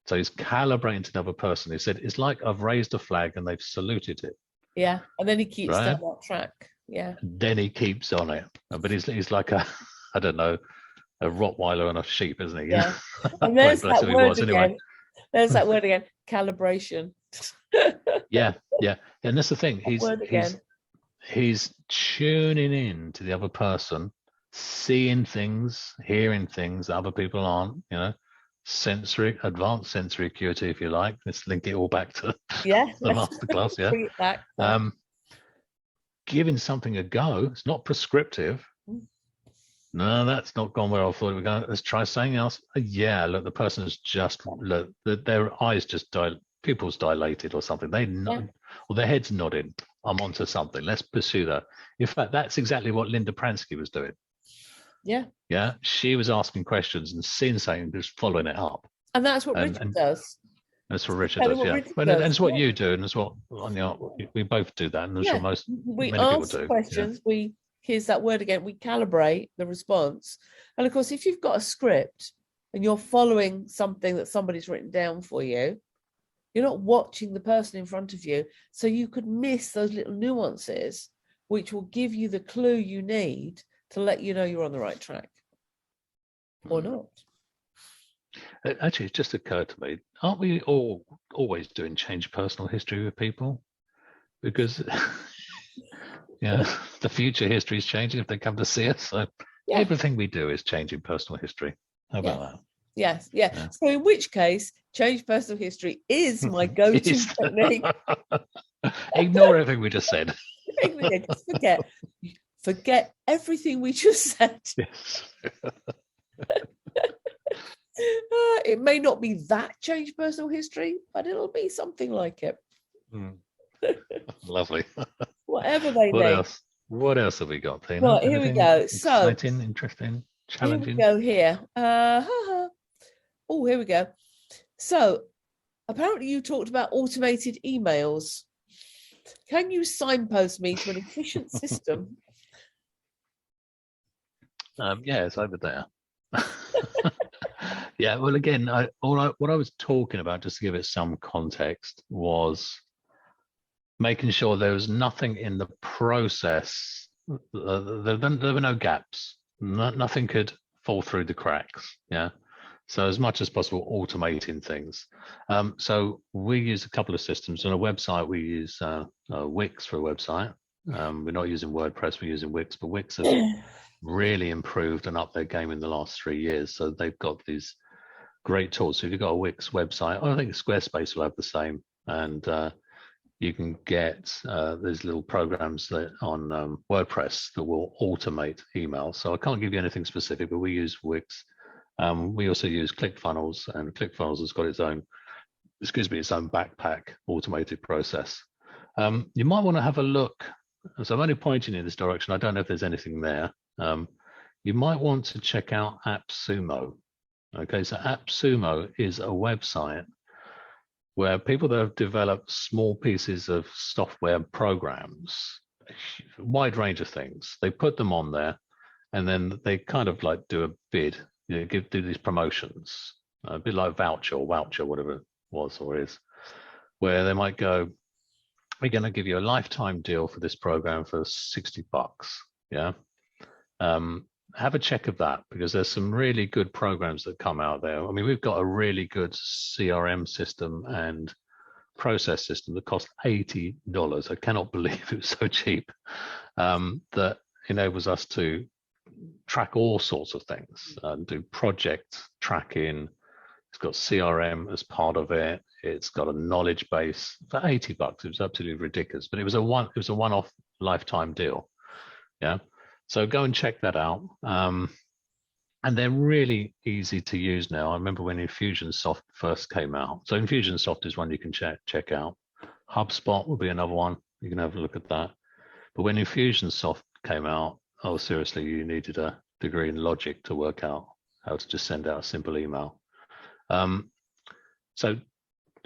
so he's calibrating to the other person. He said, it's like I've raised a flag and they've saluted it. Yeah. And then he keeps right? down that track. Yeah. Then he keeps on it. But he's like a, I don't know, a Rottweiler and a sheep, isn't he? Yeah. And there's that word again. Anyway. There's that word again. Calibration. Yeah. And that's the thing. He's tuning in to the other person, seeing things, hearing things that other people aren't, advanced sensory acuity, if you like. Let's link it all back to the masterclass. Yeah. Bring it back. Giving something a go. It's not prescriptive. No, that's not gone where I thought it would go. Let's try something else. Yeah, look, the person has just, look, their eyes just pupils dilated or something. They nod, or their head's nodding. I'm onto something. Let's pursue that. In fact, that's exactly what Linda Pransky was doing. Yeah. Yeah. She was asking questions and seeing something, just following it up. And that's what Richard does. That's what Richard does. Yeah. And it's what you do, and it's what we both do that, and that's what many people do. Questions. Here's that word again. We calibrate the response, and of course, if you've got a script and you're following something that somebody's written down for you, you're not watching the person in front of you, so you could miss those little nuances, which will give you the clue you need to let you know you're on the right track, or not. Actually, it just occurred to me, aren't we all always doing change personal history with people? Because the future history is changing if they come to see us. So everything we do is changing personal history. How about that? Yes, yeah. So in which case, change personal history is my go-to technique. Ignore everything we just said. Just forget everything we just said. Yes. It may not be that change personal history, but it'll be something like it. Lovely. Whatever they need. What else have we got, Tina? Well, here we go. Exciting, interesting, challenging. Here we go here. Here we go. So apparently you talked about automated emails. Can you signpost me to an efficient system? It's over there. Yeah, well, again, what I was talking about, just to give it some context, was making sure there was nothing in the process. There were no gaps. Nothing could fall through the cracks. Yeah. So as much as possible, automating things. So we use a couple of systems. On a website, we use Wix for a website. We're not using WordPress, we're using Wix, but Wix have really improved and upped their game in the last 3 years. So they've got these great tools. So if you've got a Wix website, I think Squarespace will have the same. And you can get these little programs that on WordPress that will automate emails. So I can't give you anything specific, but we use Wix. We also use ClickFunnels, and ClickFunnels has got its own backpack automated process. You might want to have a look. So I'm only pointing in this direction. I don't know if there's anything there. You might want to check out AppSumo. Okay, so AppSumo is a website where people that have developed small pieces of software programs, a wide range of things, they put them on there, and then they kind of like do a bid, do these promotions, a bit like Voucher, whatever it was or is, where they might go, we're going to give you a lifetime deal for this program for $60. Yeah. Have a check of that, because there's some really good programs that come out there. I mean, we've got a really good CRM system and process system that cost $80. I cannot believe it was so cheap. That enables us to track all sorts of things, do project tracking. It's got CRM as part of it. It's got a knowledge base for $80. It was absolutely ridiculous, but it was a one-off lifetime deal. Yeah. So go and check that out. And they're really easy to use now. I remember when Infusionsoft first came out. So Infusionsoft is one you can check out. HubSpot will be another one. You can have a look at that. But when Infusionsoft came out, oh, seriously, you needed a degree in logic to work out how to just send out a simple email. So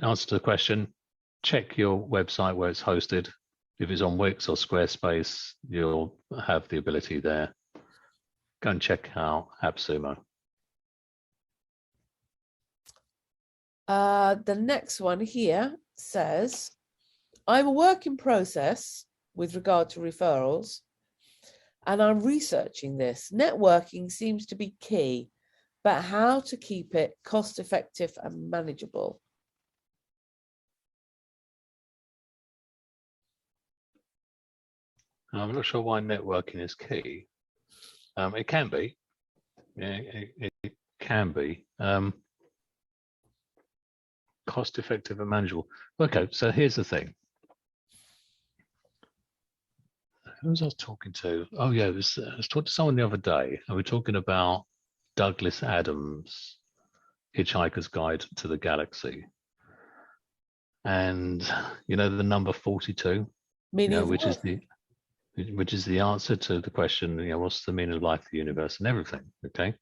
answer to the question, check your website where it's hosted. If it's on Wix or Squarespace, you'll have the ability there. Go and check out AppSumo. The next one here says, I'm a work in process with regard to referrals, and I'm researching this. Networking seems to be key, but how to keep it cost effective and manageable? I'm not sure why networking is key. It can be. Yeah, it can be. Cost effective and manageable. Okay, so here's the thing. Who was I talking to? Oh yeah, I was talking to someone the other day, and we're talking about Douglas Adams' Hitchhiker's Guide to the Galaxy. And the number 42, which is the answer to the question, what's the meaning of life, the universe, and everything. Okay.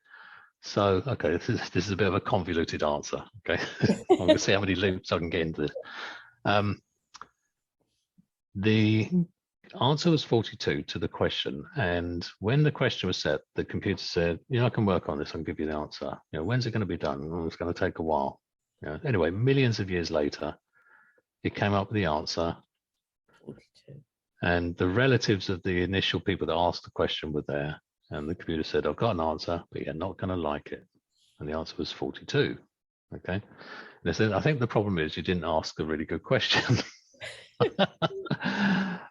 So, okay, this is a bit of a convoluted answer. Okay. I'm going to see how many loops I can get into this. The answer was 42 to the question. And when the question was set, the computer said, I can work on this. I can give you the answer. When's it going to be done? Oh, it's going to take a while. Anyway, millions of years later, it came up with the answer. 42. And the relatives of the initial people that asked the question were there. And the computer said, I've got an answer, but you're not going to like it. And the answer was 42. Okay. And they said, I think the problem is you didn't ask a really good question.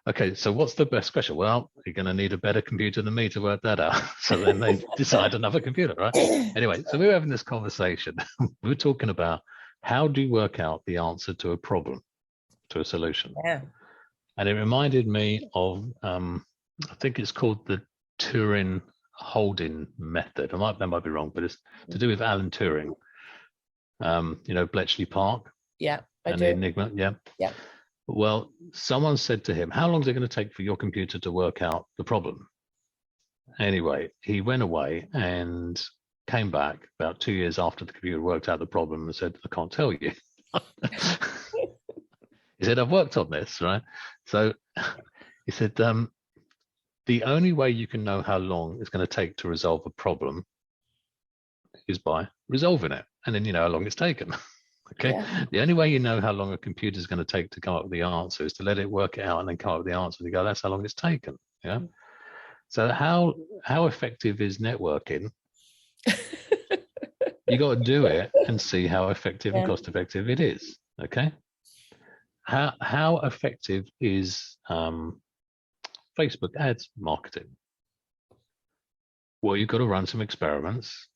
Okay, so what's the best question? Well, you're going to need a better computer than me to work that out. So then they decide another computer, right? Anyway, so we were having this conversation. We were talking about how do you work out the answer to a problem, to a solution. Yeah. And it reminded me of, I think it's called the Turing Hoarding method. That might be wrong, but it's to do with Alan Turing. Bletchley Park. Yeah, I and do. the Enigma. Yeah. Yeah. Well, someone said to him, how long is it going to take for your computer to work out the problem? Anyway, he went away and came back about 2 years after the computer worked out the problem and said, I can't tell you. He said, I've worked on this, right? So he said, the only way you can know how long it's going to take to resolve a problem is by resolving it. And then you know how long it's taken. Okay. Yeah. The only way you know how long a computer is going to take to come up with the answer is to let it work it out and then come up with the answer. And you go, that's how long it's taken. Yeah. So how effective is networking? You got to do it and see how effective and cost effective it is. Okay. How effective is Facebook ads marketing? Well, you've got to run some experiments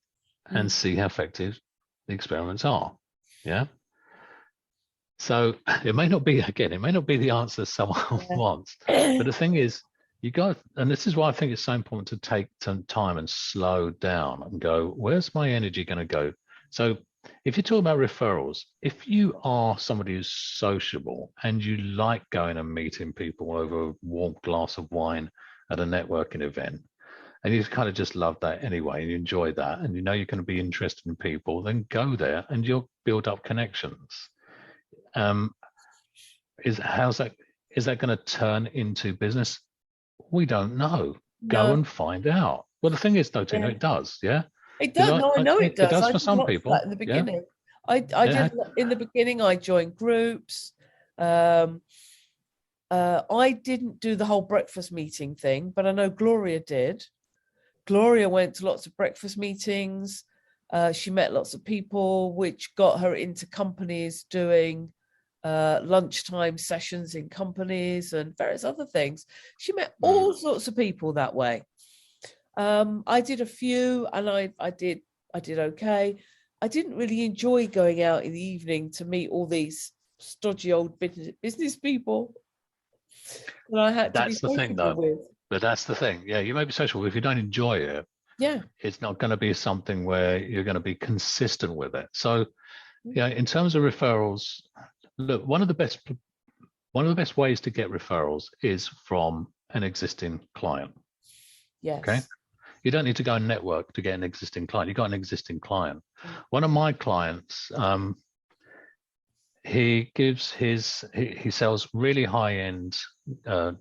and see how effective the experiments are. Yeah. So it may not be the answer someone wants, but the thing is, and this is why I think it's so important to take some time and slow down and go, where's my energy going to go? So if you talk about referrals, if you are somebody who's sociable and you like going and meeting people over a warm glass of wine at a networking event, and you kind of just love that anyway, and you enjoy that, and you're going to be interested in people, then go there and you'll build up connections. Is that going to turn into business? We don't know. No. Go and find out. Well, the thing is, though, Tina, it does. Yeah, it does. I know it does. It does for some people. In the beginning, I did. In the beginning, I joined groups. I didn't do the whole breakfast meeting thing, but I know Gloria did. Gloria went to lots of breakfast meetings. She met lots of people, which got her into companies doing lunchtime sessions in companies and various other things. She met all sorts of people that way. I did a few, and I did okay. I didn't really enjoy going out in the evening to meet all these stodgy old business people. And I had to be sociable with. But that's the thing. Yeah, you may be sociable, but if you don't enjoy it, it's not going to be something where you're going to be consistent with it. So, in terms of referrals, look, one of the best ways to get referrals is from an existing client. Yes. Okay. You don't need to go and network to get an existing client. You got an existing client. One of my clients, he sells really high end,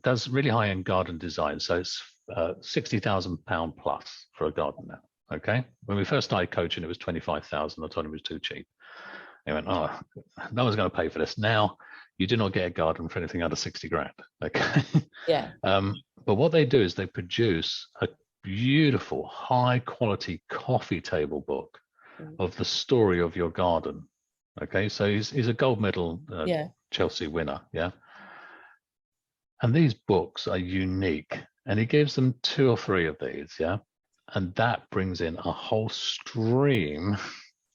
does really high end garden design. So it's £60,000 plus for a garden now. Okay. When we first started coaching, it was 25,000. I told him it was too cheap. He went, oh, no one's going to pay for this. Now, you do not get a garden for anything under 60 grand. Okay. Yeah. But what they do is they produce a beautiful, high quality coffee table book of the story of your garden. Okay. So he's a gold medal Chelsea winner. Yeah. And these books are unique. And he gives them 2 or 3 of these. Yeah. And that brings in a whole stream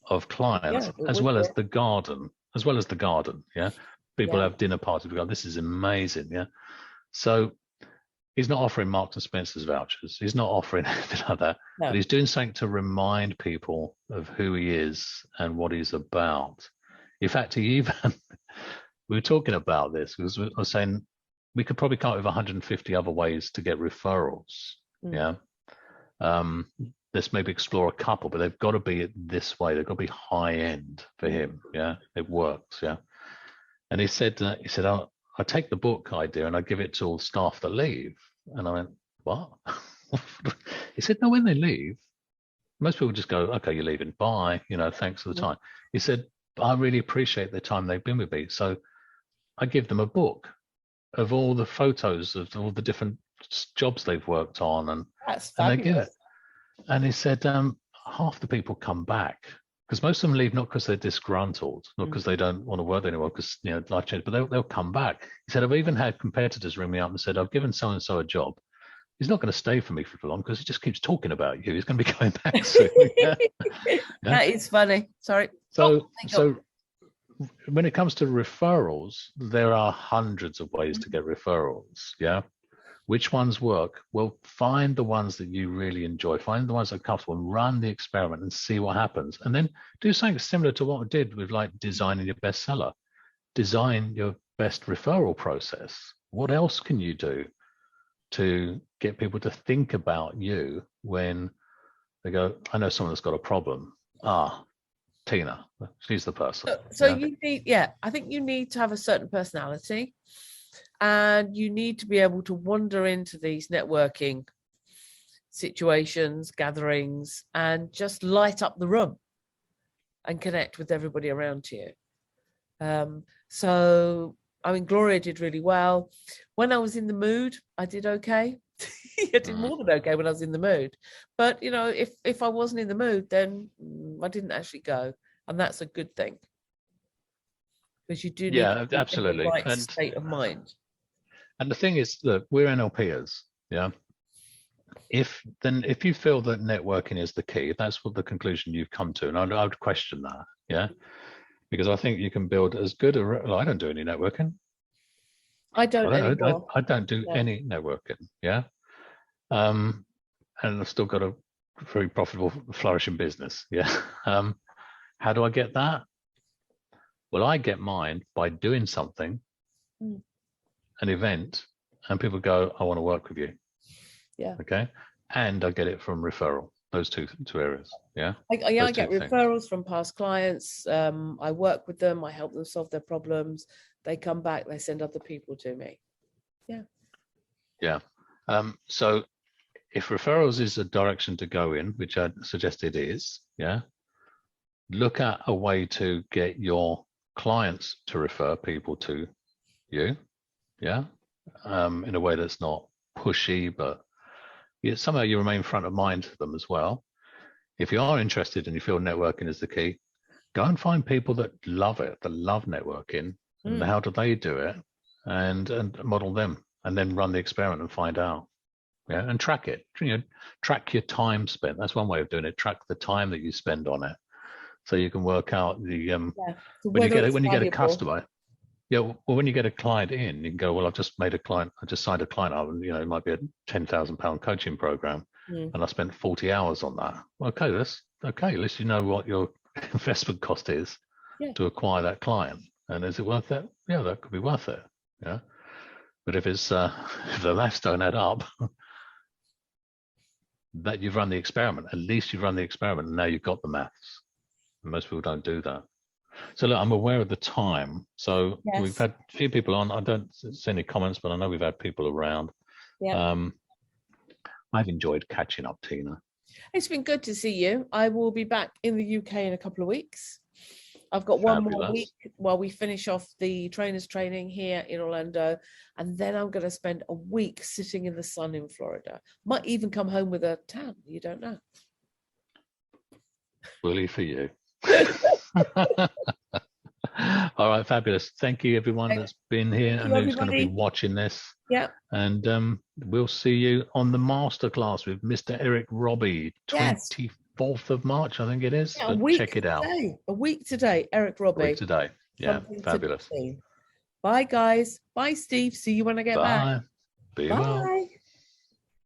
of clients, as well as the garden. Yeah. People have dinner parties. We go, this is amazing. Yeah. So he's not offering Marks and Spencer's vouchers. He's not offering anything like that. No. But he's doing something to remind people of who he is and what he's about. In fact, we were talking about this because I was saying we could probably come up with 150 other ways to get referrals. Yeah. Let's maybe explore a couple, but they've got to be this way. They've got to be high end for him. Yeah. It works. Yeah. And he said, I take the book idea and I give it to all the staff that leave. And I went, what? He said, no, when they leave, most people just go, okay, you're leaving. Bye. Thanks for the time. He said, I really appreciate the time they've been with me. So I give them a book of all the photos of all the different jobs they've worked on. And they get it. And he said, half the people come back. Because most of them leave not because they're disgruntled, not because they don't want to work anymore, because life changed, but they'll come back. He said, I've even had competitors ring me up and said, I've given so and so a job. He's not going to stay for me for long because he just keeps talking about you. He's going to be going back soon. Yeah. That is funny. Sorry. So when it comes to referrals, there are hundreds of ways to get referrals. Yeah. Which ones work? Well, find the ones that you really enjoy. Find the ones that are comfortable and run the experiment and see what happens. And then do something similar to what I did with like designing your bestseller. Design your best referral process. What else can you do to get people to think about you when they go, I know someone that's got a problem. Tina, she's the person. So you need, I think you need to have a certain personality. And you need to be able to wander into these networking situations, gatherings, and just light up the room and connect with everybody around you. So, Gloria did really well. When I was in the mood, I did okay. I did more than okay when I was in the mood. But, if I wasn't in the mood, then I didn't actually go. And that's a good thing. Because you do need to be absolutely. in the right state of mind. And the thing is, look, we're NLPers, yeah. If you feel that networking is the key, that's what the conclusion you've come to, and I would question that, yeah, because I think you can build as good I don't do any networking. I don't anymore. I don't do any networking, yeah. And I've still got a very profitable, flourishing business, yeah. How do I get that? Well, I get mine by doing something. An event, and people go, I want to work with you. Yeah. Okay. And I get it from referral. Those two areas. Yeah. I get referrals from past clients. I work with them. I help them solve their problems. They come back. They send other people to me. Yeah. Yeah. So if referrals is a direction to go in, which I suggest it is, yeah, look at a way to get your clients to refer people to you. Yeah, in a way that's not pushy, but somehow you remain front of mind to them as well. If you are interested and you feel networking is the key, go and find people that love it, that love networking, and how do they do it, and model them, and then run the experiment and find out. Yeah, and track it. Track your time spent. That's one way of doing it. Track the time that you spend on it, so you can work out the when you get a customer. Yeah, well, when you get a client in, you can go, well, I just signed a client up, and it might be a £10,000 coaching program, and I spent 40 hours on that. Well, okay, that's okay. At least you know what your investment cost is to acquire that client, and is it worth it? Yeah, that could be worth it. Yeah, but if it's if the maths don't add up, that you've run the experiment. At least you've run the experiment, and now you've got the maths. And most people don't do that. So look, I'm aware of the time. So we've had a few people on. I don't see any comments, but I know we've had people around. Yeah. I've enjoyed catching up, Tina. It's been good to see you. I will be back in the UK in a couple of weeks. I've got one more Fabulous. week while we finish off the trainers training here in Orlando. And then I'm going to spend a week sitting in the sun in Florida. Might even come home with a tan. You don't know. Bully for you. All right, fabulous. Thank you, everyone that's been here and who's going to be watching this. Yeah. And we'll see you on the masterclass with Mr. Eric Robbie, 24th of March, I think it is. Yeah, check it out. A week today, Eric Robbie. A week today. Yeah, fabulous. Bye, guys. Bye, Steve. See you when I get back. Be well. Bye.